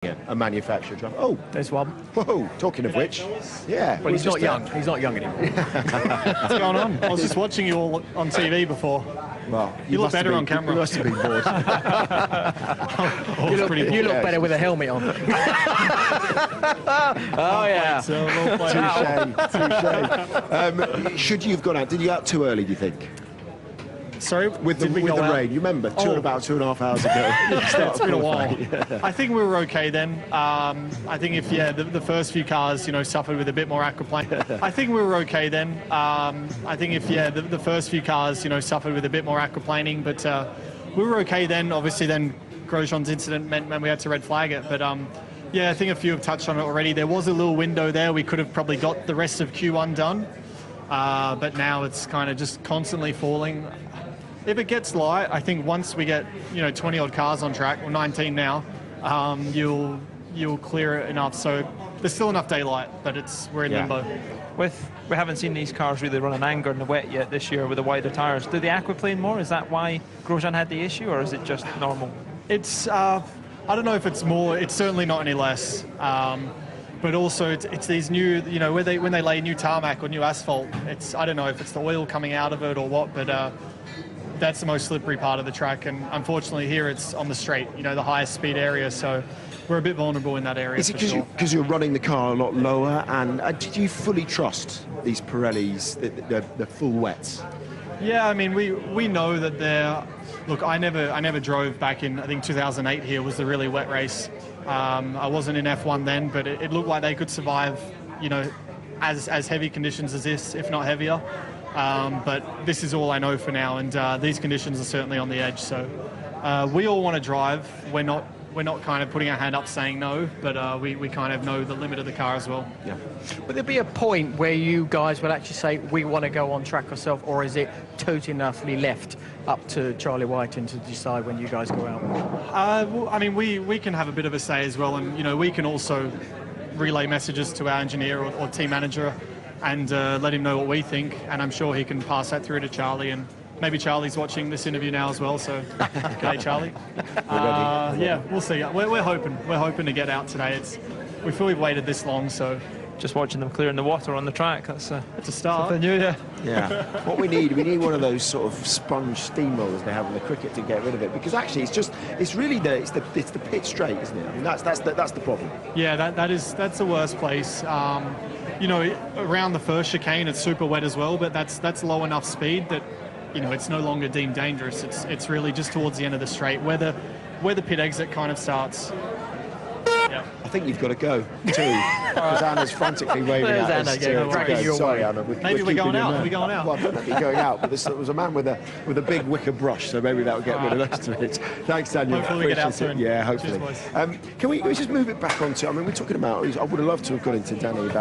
a manufacturer driver. Oh, there's one. Whoa, talking of which, yeah. Well, he's not young. He's not young anymore. What's going on? I was just watching you all on TV before. Well, you look better on camera. You must have been bored. You look better with a helmet on. Oh, yeah. Touche. Should you have gone out? Did you go out too early, do you think? Sorry? With the rain, you remember? About 2.5 hours ago. It's been a while. Yeah. I think we were okay then. I think if, the first few cars, suffered with a bit more aquaplaning. I think we were okay then. I think if, the first few cars, suffered with a bit more aquaplaning, but we were okay then. Obviously then Grosjean's incident meant we had to red flag it. But I think a few have touched on it already. There was a little window there. We could have probably got the rest of Q1 done. But now it's kind of just constantly falling. If it gets light, I think once we get 20 odd cars on track, or 19 now, you'll clear it enough. So there's still enough daylight, but we're in limbo. We haven't seen these cars really run in anger in the wet yet this year with the wider tyres. Do they aquaplane more? Is that why Grosjean had the issue, or is it just normal? It's I don't know if it's more. It's certainly not any less. But also it's these new, when they lay new tarmac or new asphalt. I don't know if it's the oil coming out of it or what, but. That's the most slippery part of the track, and unfortunately here it's on the straight, the highest speed area, so we're a bit vulnerable in that area. Is it because you're running the car a lot lower, and did you fully trust these Pirellis, the full wets? Yeah, I mean, we know that they're... Look, I never drove back in, I think 2008 here was the really wet race. I wasn't in F1 then, but it looked like they could survive, as heavy conditions as this, if not heavier. But this is all I know for now, and these conditions are certainly on the edge. So we all want to drive. We're not kind of putting our hand up saying no, but we kind of know the limit of the car as well. Yeah. Would there be a point where you guys would actually say we want to go on track ourselves, or is it totally and utterly left up to Charlie Whiting to decide when you guys go out? Well, I mean, we can have a bit of a say as well, and we can also relay messages to our engineer or team manager and let him know what we think, and I'm sure he can pass that through to Charlie, and maybe Charlie's watching this interview now as well, so g'day Charlie. Yeah, we'll see. We're hoping to get out today. We feel we've waited this long, so just watching them clearing the water on the track, it's a start. Something new, yeah. What we need one of those sort of sponge steamrollers they have in the cricket to get rid of it, because actually it's really the pit straight, isn't it? I mean that's the problem. Yeah, that's the worst place. Around the first chicane, it's super wet as well, but that's low enough speed that, it's no longer deemed dangerous. It's really just towards the end of the straight where the pit exit kind of starts. Yeah. I think you've got to go too, because Anna's frantically waving at us to go. Sorry, Anna. Maybe we're going out. Are we going out? Well, I don't know if you're going out, but there was a man with a big wicker brush, so maybe that will get rid of us to it. Thanks, Daniel. Hopefully we get out soon. Yeah, hopefully. Cheers, boys. Can we just move it back onto? I mean, we're talking about. I would have loved to have got into Danny about.